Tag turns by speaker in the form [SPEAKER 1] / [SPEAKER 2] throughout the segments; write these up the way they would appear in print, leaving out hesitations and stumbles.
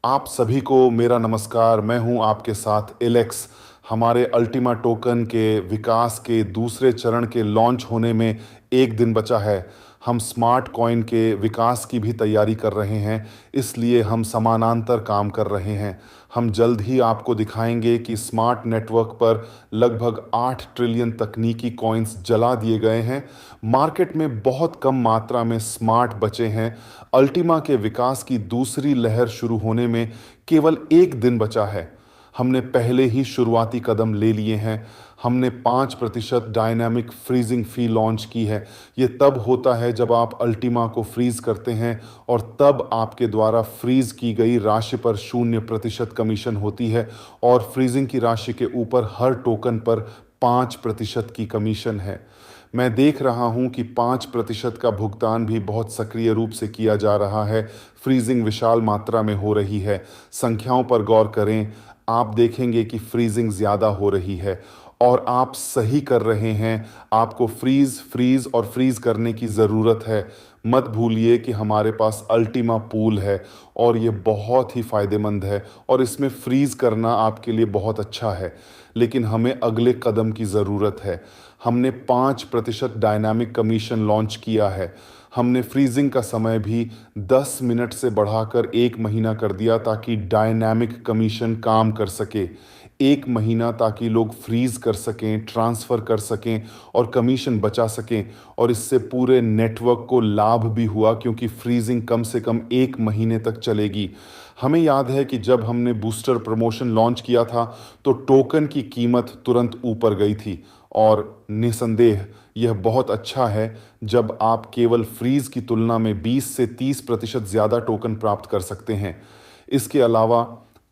[SPEAKER 1] आप सभी को मेरा नमस्कार। मैं हूं आपके साथ एलेक्स। हमारे अल्टीमा टोकन के विकास के दूसरे चरण के लॉन्च होने में एक दिन बचा है। हम स्मार्ट कॉइन के विकास की भी तैयारी कर रहे हैं, इसलिए हम समानांतर काम कर रहे हैं। हम जल्द ही आपको दिखाएंगे कि स्मार्ट नेटवर्क पर लगभग 8 ट्रिलियन तकनीकी कॉइन्स जला दिए गए हैं। मार्केट में बहुत कम मात्रा में स्मार्ट बचे हैं। अल्टीमा के विकास की दूसरी लहर शुरू होने में केवल एक दिन बचा है। हमने पहले ही शुरुआती कदम ले लिए हैं। हमने 5% डायनामिक फ्रीजिंग फी लॉन्च की है। ये तब होता है जब आप अल्टीमा को फ्रीज करते हैं और तब आपके द्वारा फ्रीज की गई राशि पर 0% कमीशन होती है और फ्रीजिंग की राशि के ऊपर हर टोकन पर 5% की कमीशन है। मैं देख रहा हूं कि 5% का भुगतान भी बहुत सक्रिय रूप से किया जा रहा है। फ्रीजिंग विशाल मात्रा में हो रही है। संख्याओं पर गौर करें, आप देखेंगे कि फ्रीजिंग ज़्यादा हो रही है और आप सही कर रहे हैं। आपको फ्रीज और फ्रीज करने की ज़रूरत है। मत भूलिए कि हमारे पास अल्टीमा पूल है और ये बहुत ही फ़ायदेमंद है और इसमें फ्रीज करना आपके लिए बहुत अच्छा है। लेकिन हमें अगले कदम की ज़रूरत है। हमने 5% डायनामिक कमीशन लॉन्च किया है। हमने फ्रीजिंग का समय भी 10 मिनट से बढ़ाकर 1 महीना कर दिया ताकि डायनामिक कमीशन काम कर सके। 1 महीना ताकि लोग फ्रीज कर सकें, ट्रांसफ़र कर सकें और कमीशन बचा सकें। और इससे पूरे नेटवर्क को लाभ भी हुआ क्योंकि फ्रीजिंग कम से कम 1 महीने तक चलेगी। हमें याद है कि जब हमने बूस्टर प्रमोशन लॉन्च किया था तो टोकन की कीमत तुरंत ऊपर गई थी और निसंदेह यह बहुत अच्छा है जब आप केवल फ्रीज की तुलना में 20 से 30% ज़्यादा टोकन प्राप्त कर सकते हैं। इसके अलावा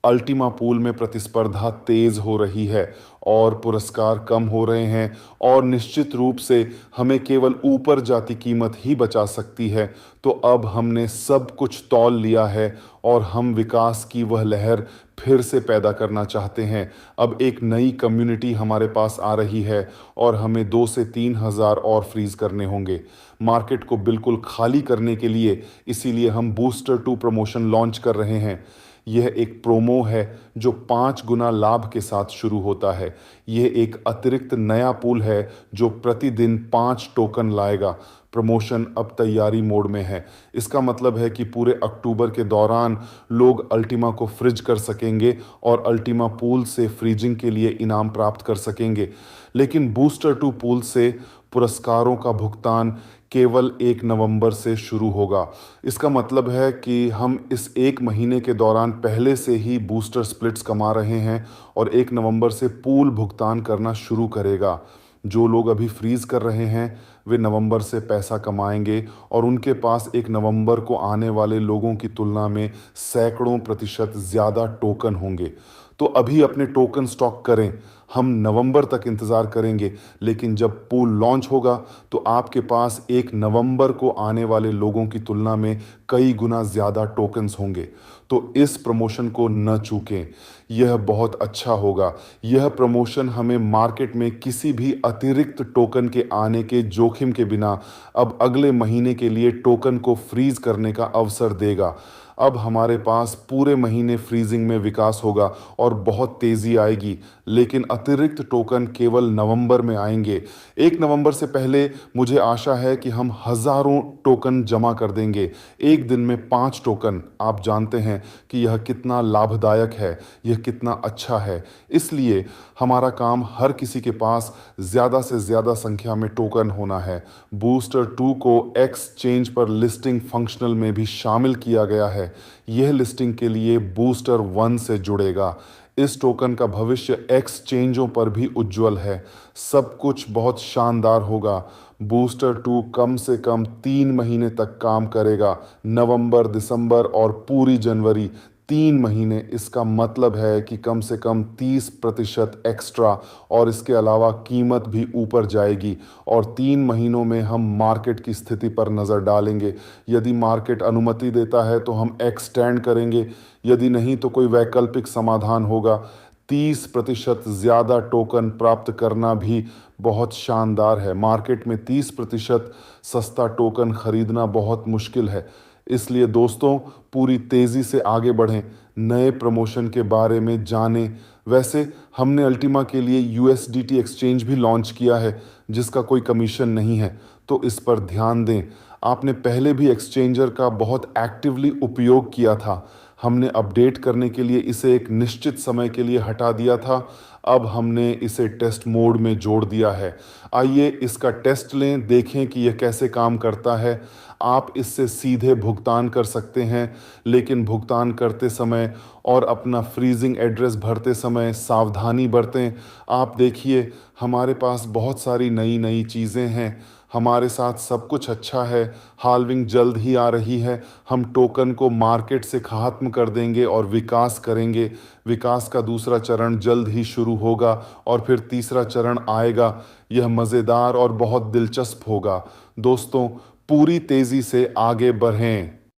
[SPEAKER 1] अल्टीमा पूल में प्रतिस्पर्धा तेज हो रही है और पुरस्कार कम हो रहे हैं और निश्चित रूप से हमें केवल ऊपर जाती कीमत ही बचा सकती है। तो अब हमने सब कुछ तौल लिया है और हम विकास की वह लहर फिर से पैदा करना चाहते हैं। अब एक नई कम्युनिटी हमारे पास आ रही है और हमें 2 से 3 हज़ार और फ्रीज करने होंगे मार्केट को बिल्कुल खाली करने के लिए। इसीलिए हम बूस्टर 2 प्रमोशन लॉन्च कर रहे हैं। यह एक प्रोमो है जो 5 गुना लाभ के साथ शुरू होता है। यह एक अतिरिक्त नया पूल है जो प्रतिदिन 5 टोकन लाएगा। प्रमोशन अब तैयारी मोड में है। इसका मतलब है कि पूरे अक्टूबर के दौरान लोग अल्टीमा को फ्रिज कर सकेंगे और अल्टीमा पूल से फ्रीजिंग के लिए इनाम प्राप्त कर सकेंगे। लेकिन बूस्टर 2 पूल से पुरस्कारों का भुगतान केवल 1 नवंबर से शुरू होगा। इसका मतलब है कि हम इस 1 महीने के दौरान पहले से ही बूस्टर स्प्लिट्स कमा रहे हैं और 1 नवंबर से पूल भुगतान करना शुरू करेगा। जो लोग अभी फ्रीज कर रहे हैं वे नवंबर से पैसा कमाएंगे और उनके पास 1 नवंबर को आने वाले लोगों की तुलना में सैकड़ों प्रतिशत ज़्यादा टोकन होंगे। तो अभी अपने टोकन स्टॉक करें। हम नवंबर तक इंतज़ार करेंगे, लेकिन जब पूल लॉन्च होगा तो आपके पास 1 नवंबर को आने वाले लोगों की तुलना में कई गुना ज़्यादा टोकन्स होंगे। तो इस प्रमोशन को न चूकें, यह बहुत अच्छा होगा। यह प्रमोशन हमें मार्केट में किसी भी अतिरिक्त टोकन के आने के जोखिम के बिना अब अगले महीने के लिए टोकन को फ्रीज करने का अवसर देगा। अब हमारे पास पूरे महीने फ्रीजिंग में विकास होगा और बहुत तेज़ी आएगी, लेकिन अतिरिक्त टोकन केवल नवंबर में आएंगे। 1 नवंबर से पहले मुझे आशा है कि हम हज़ारों टोकन जमा कर देंगे। एक दिन में 5 टोकन, आप जानते हैं कि यह कितना लाभदायक है, यह कितना अच्छा है। इसलिए हमारा काम हर किसी के पास ज़्यादा से ज़्यादा संख्या में टोकन होना है। बूस्टर 2 को एक्सचेंज पर लिस्टिंग फंक्शनल में भी शामिल किया गया है। यह लिस्टिंग के लिए बूस्टर 1 से जुड़ेगा। इस टोकन का भविष्य एक्सचेंजों पर भी उज्जवल है। सब कुछ बहुत शानदार होगा। बूस्टर 2 कम से कम 3 महीने तक काम करेगा। नवंबर, दिसंबर और पूरी जनवरी, 3 महीने। इसका मतलब है कि कम से कम 30% एक्स्ट्रा और इसके अलावा कीमत भी ऊपर जाएगी। और 3 महीनों में हम मार्केट की स्थिति पर नज़र डालेंगे। यदि मार्केट अनुमति देता है तो हम एक्सटेंड करेंगे, यदि नहीं तो कोई वैकल्पिक समाधान होगा। 30% ज़्यादा टोकन प्राप्त करना भी बहुत शानदार है। मार्केट में 30% सस्ता टोकन खरीदना बहुत मुश्किल है। इसलिए दोस्तों पूरी तेज़ी से आगे बढ़ें, नए प्रमोशन के बारे में जानें। वैसे हमने अल्टीमा के लिए यूएसडीटी एक्सचेंज भी लॉन्च किया है जिसका कोई कमीशन नहीं है, तो इस पर ध्यान दें। आपने पहले भी एक्सचेंजर का बहुत एक्टिवली उपयोग किया था। हमने अपडेट करने के लिए इसे एक निश्चित समय के लिए हटा दिया था, अब हमने इसे टेस्ट मोड में जोड़ दिया है। आइए इसका टेस्ट लें, देखें कि यह कैसे काम करता है। आप इससे सीधे भुगतान कर सकते हैं, लेकिन भुगतान करते समय और अपना फ्रीजिंग एड्रेस भरते समय सावधानी बरतें। आप देखिए हमारे पास बहुत सारी नई नई चीज़ें हैं, हमारे साथ सब कुछ अच्छा है। हाल्विंग जल्द ही आ रही है, हम टोकन को मार्केट से ख़त्म कर देंगे और विकास करेंगे। विकास का दूसरा चरण जल्द ही शुरू होगा और फिर तीसरा चरण आएगा। यह मज़ेदार और बहुत दिलचस्प होगा। दोस्तों पूरी तेज़ी से आगे बढ़ें।